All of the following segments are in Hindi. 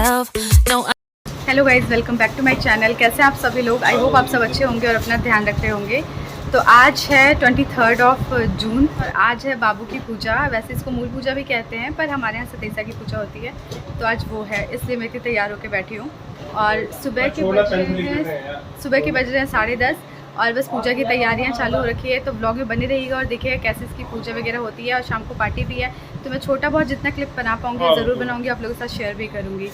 myself. No, hello guys, welcome back to my channel. कैसे आप सभी लोग? आई होप आप सब अच्छे होंगे और अपना ध्यान रख रहे होंगे। तो आज है 23 जून और आज है बाबू की पूजा। वैसे इसको मूल पूजा भी कहते हैं, पर हमारे यहाँ सतीसा की पूजा होती है, तो आज वो है, इसलिए मैं इतनी तैयार होकर बैठी हूँ। और सुबह के बज रहे हैं 10:30 और बस पूजा की तैयारियां चालू हो रखी है। तो ब्लॉग में बने रहिएगा और देखिएगा कैसे इसकी पूजा वगैरह होती है। और शाम को पार्टी भी है, तो मैं छोटा बहुत जितना क्लिप बना पाऊँगी ज़रूर बनाऊँगी, आप लोगों के साथ शेयर भी करूँगी।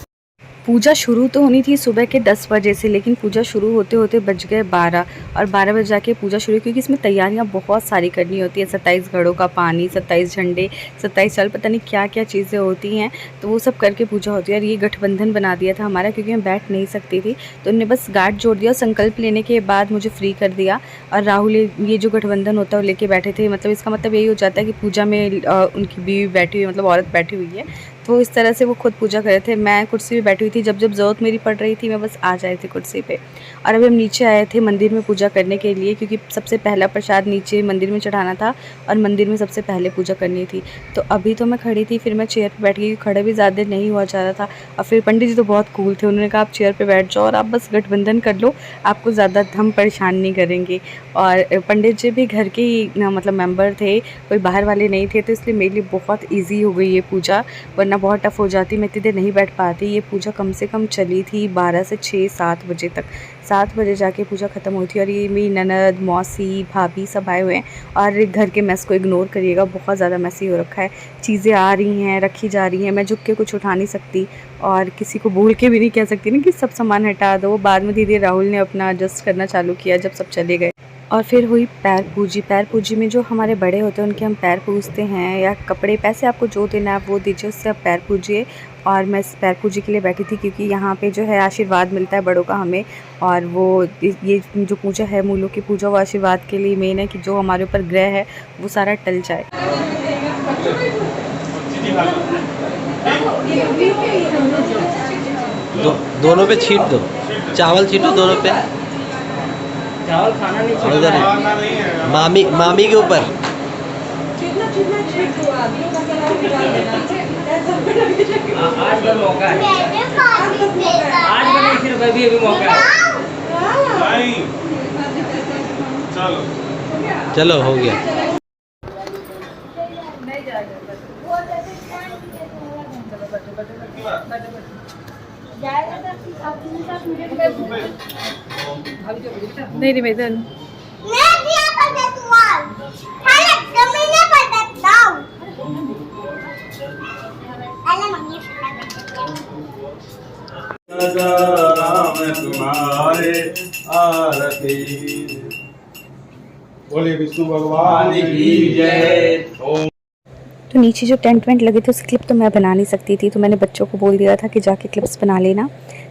पूजा शुरू तो होनी थी सुबह के 10 बजे से, लेकिन पूजा शुरू होते होते बज गए 12 और 12 बजे जाके पूजा शुरू, क्योंकि इसमें तैयारियां बहुत सारी करनी होती है। 27 घड़ों का पानी, 27 झंडे, 27 साल, पता नहीं क्या क्या चीज़ें होती हैं, तो वो सब करके पूजा होती है। और ये गठबंधन बना दिया था हमारा, क्योंकि मैं बैठ नहीं सकती थी, तो उन्होंने बस गांठ जोड़ दिया। संकल्प लेने के बाद मुझे फ्री कर दिया और राहुल ये जो गठबंधन होता है वो लेके बैठे थे। मतलब इसका मतलब यही हो जाता है कि पूजा में उनकी बीवी बैठी हुई, मतलब औरत बैठी हुई है, तो इस तरह से वो खुद पूजा कर रहे थे। मैं कुर्सी पे बैठी हुई थी, जब जब ज़रूरत मेरी पड़ रही थी मैं बस आ जाए थे कुर्सी पे। और अभी हम नीचे आए थे मंदिर में पूजा करने के लिए, क्योंकि सबसे पहला प्रसाद नीचे मंदिर में चढ़ाना था और मंदिर में सबसे पहले पूजा करनी थी। तो अभी तो मैं खड़ी थी, फिर मैं चेयर पर बैठ गई, खड़े भी ज़्यादा देर नहीं हुआ जा रहा था। और फिर पंडित जी तो बहुत कूल थे, उन्होंने कहा आप चेयर पर बैठ जाओ और आप बस गठबंधन कर लो, आपको ज़्यादा हम परेशान नहीं करेंगे। और पंडित जी भी घर के ही मतलब मेंबर थे, कोई बाहर वाले नहीं थे, तो इसलिए मेरे लिए बहुत ईजी हो गई ये पूजा, वरना बहुत टफ हो जाती, मैं इतनी देर नहीं बैठ पाती। ये पूजा कम से कम चली थी 12 से 6-7 बजे तक। 7 बजे जाके पूजा ख़त्म हुई थी। और ये मेरी ननद, मौसी, भाभी सब आए हुए हैं। और घर के मैस को इग्नोर करिएगा, बहुत ज़्यादा मैसी हो रखा है। चीज़ें आ रही हैं, रखी जा रही हैं, मैं झुक के कुछ उठा नहीं सकती और किसी को बोल के भी नहीं कह सकती ना कि सब सामान हटा दो। बाद में धीरे राहुल ने अपना एडजस्ट करना चालू किया जब सब चले गए। और फिर हुई पैर पूजी। पैर पूजी में जो हमारे बड़े होते हैं उनके हम पैर पूजते हैं, या कपड़े, पैसे आपको जो देना है आप वो दीजिए, उससे आप पैर पूजिए। और मैं इस पैर पूजी के लिए बैठी थी, क्योंकि यहाँ पे जो है आशीर्वाद मिलता है बड़ों का हमें। और वो ये जो पूजा है, मूलों की पूजा, वो आशीर्वाद के लिए मेन है कि जो हमारे ऊपर ग्रह है वो सारा टल जाए। दोनों पे छीट दो, चावल छीटो दोनों पे। चावल खाना नहीं है, मामी के ऊपर। आज का मौका है, आज का नहीं, सिर्फ अभी मौका है। चलो हो गया। नहीं मैं राम तुम्हारे आरती, बोले विष्णु भगवान की जय। तो नीचे जो टेंट वेंट लगे थे उस क्लिप तो मैं बना नहीं सकती थी, तो मैंने बच्चों को बोल दिया था कि जाके क्लिप्स बना लेना।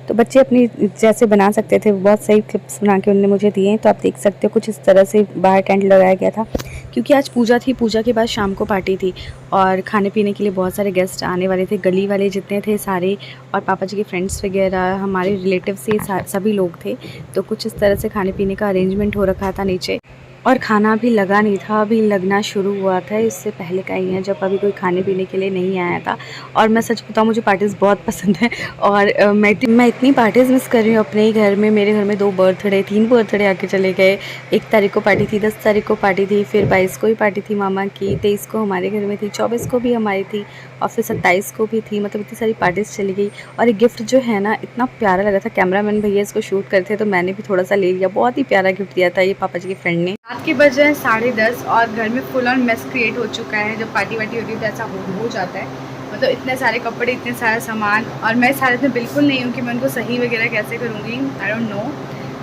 तो बच्चे अपनी जैसे बना सकते थे, बहुत सही क्लिप्स बना के उन्होंने मुझे दिए। तो आप देख सकते हो कुछ इस तरह से बाहर टेंट लगाया गया था, क्योंकि आज पूजा थी। पूजा के बाद शाम को पार्टी थी और खाने पीने के लिए बहुत सारे गेस्ट आने वाले थे, गली वाले जितने थे सारे, और पापा जी के फ्रेंड्स वगैरह, हमारे रिलेटिव से सभी लोग थे। तो कुछ इस तरह से खाने पीने का अरेंजमेंट हो रखा था नीचे। और खाना भी लगा नहीं था, अभी लगना शुरू हुआ था, इससे पहले का ही है जब अभी कोई खाने पीने के लिए नहीं आया था। और मैं सच बताऊँ, मुझे पार्टीज़ बहुत पसंद है और मैं इतनी पार्टीज़ मिस कर रही हूँ अपने ही घर में। मेरे घर में 2 बर्थडे 3 बर्थडे आके चले गए। 1 तारीख को पार्टी थी, 10 तारीख को पार्टी थी, फिर 22 को ही पार्टी थी मामा की, 23 को हमारे घर में थी, 24 को भी हमारी थी और फिर 27 को भी थी। मतलब इतनी सारी पार्टीज़ चली गई। और ये गिफ्ट जो है ना, इतना प्यारा लगा था। कैमरामैन भैया इसको शूट करते तो मैंने भी थोड़ा सा ले लिया। बहुत ही प्यारा गिफ्ट दिया था ये पापा जी के फ्रेंड ने। रात के बजे हैं 10:30 और घर में फुल ऑन मेस क्रिएट हो चुका है। जब पार्टी वार्टी होती है तो ऐसा हो जाता है। मतलब इतने सारे कपड़े, इतने सारा सामान, और मैं इस हालत में बिल्कुल नहीं हूँ कि मैं उनको सही वगैरह कैसे करूँगी, आई डोंट नो।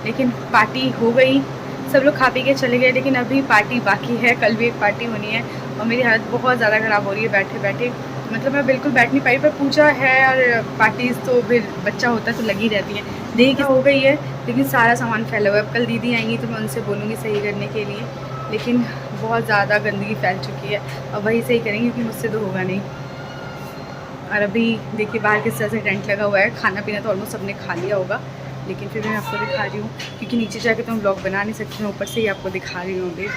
लेकिन पार्टी हो गई, सब लोग खा पी के चले गए, लेकिन अभी पार्टी बाकी है। कल भी एक पार्टी होनी है और मेरी हालत बहुत ज़्यादा ख़राब हो रही है बैठे बैठे। मतलब मैं बिल्कुल बैठ नहीं पाई। पर पूजा है और पार्टीज़ तो फिर बच्चा होता है तो लगी रहती है। देखिए हो गई है, लेकिन सारा सामान फैला हुआ है। अब कल दीदी आएंगी तो मैं उनसे बोलूँगी सही करने के लिए, लेकिन बहुत ज़्यादा गंदगी फैल चुकी है। अब वही सही करेंगे, क्योंकि मुझसे तो होगा नहीं। और अभी देखिए बाहर किस तरह से टेंट लगा हुआ है। खाना पीना तो ऑलमोस्ट सबने खा लिया होगा, लेकिन फिर मैं आपको दिखा रही हूँ, क्योंकि नीचे जाके तो मैं ब्लॉग बना नहीं सकती, मैं ऊपर से ही आपको दिखा रही हूँ अभी।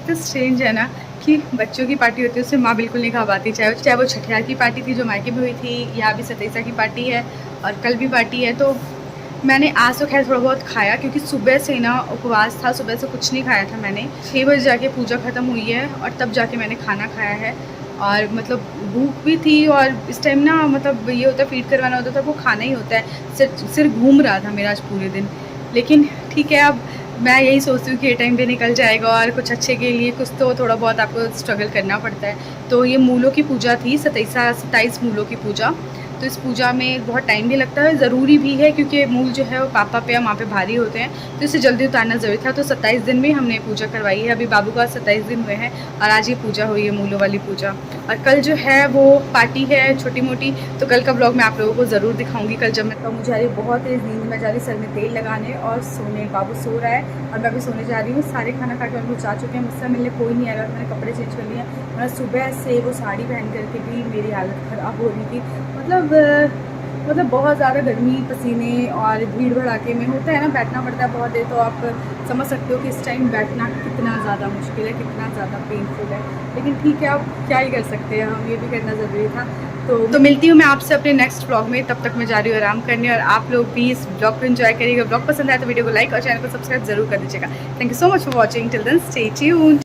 इतना स्ट्रेंज है ना कि बच्चों की पार्टी होती है उससे माँ बिल्कुल नहीं खा पाती, चाहे वो छठियार की पार्टी थी जो मायके में हुई थी, या अभी सतीसा की पार्टी है और कल भी पार्टी है। तो मैंने आज तो खैर थोड़ा बहुत खाया क्योंकि सुबह से ना उपवास था, सुबह से कुछ नहीं खाया था मैंने। 6 बजे जाके पूजा ख़त्म हुई है और तब जाके मैंने खाना खाया है, और मतलब भूख भी थी। और इस टाइम ना मतलब ये होता है फीड करवाना होता था, वो खाना ही होता है। सिर घूम रहा था मेरा आज पूरे दिन, लेकिन ठीक है। अब मैं यही सोचती हूँ कि ये टाइम भी निकल जाएगा और कुछ अच्छे के लिए कुछ तो थोड़ा बहुत आपको स्ट्रगल करना पड़ता है। तो ये मूलों की पूजा थी, 27 मूलों की पूजा। तो इस पूजा में बहुत टाइम भी लगता है, ज़रूरी भी है क्योंकि मूल जो है वो पापा पे या माँ पे भारी होते हैं, तो इसे जल्दी उतारना ज़रूरी था। तो 27 दिन में हमने पूजा करवाई है। अभी बाबू का 27 दिन हुए हैं और आज ये पूजा हुई है, मूलों वाली पूजा। और कल जो है वो पार्टी है छोटी मोटी, तो कल का ब्लॉग मैं आप लोगों को ज़रूर दिखाऊंगी। कल जब मैं मुझे आ रही बहुत तेज़ नींद में जा रही, सर में तेल लगाने और सोने। बाबू सो रहा है और मैं भी सोने जा रही हूँ। सारे खाना खा के लोग जा चुके हैं, मुझसे मिलने कोई नहीं आएगा। मैंने कपड़े चेंज कर लिए हैं। मैं सुबह से वो साड़ी पहन करके भी मेरी हालत ख़राब हो रही थी। मतलब बहुत ज़्यादा गर्मी, पसीने और भीड़ भड़ाके में होता है ना, बैठना पड़ता है बहुत देर। तो आप समझ सकते हो कि इस टाइम बैठना कितना ज़्यादा मुश्किल है, कितना ज़्यादा पेनफुल है। लेकिन ठीक है, अब क्या ही कर सकते हैं, हम ये भी करना ज़रूरी था। तो मिलती हूँ मैं आपसे अपने नेक्स्ट ब्लॉग में। तब तक मैं जा रही हूँ आराम करने, और आप लोग भी इस ब्लॉग को एंजॉय करिएगा। ब्लॉग पसंद आए तो वीडियो को लाइक और चैनल को सब्सक्राइब जरूर कर दीजिएगा। Thank you so much for watching. Till then stay tuned.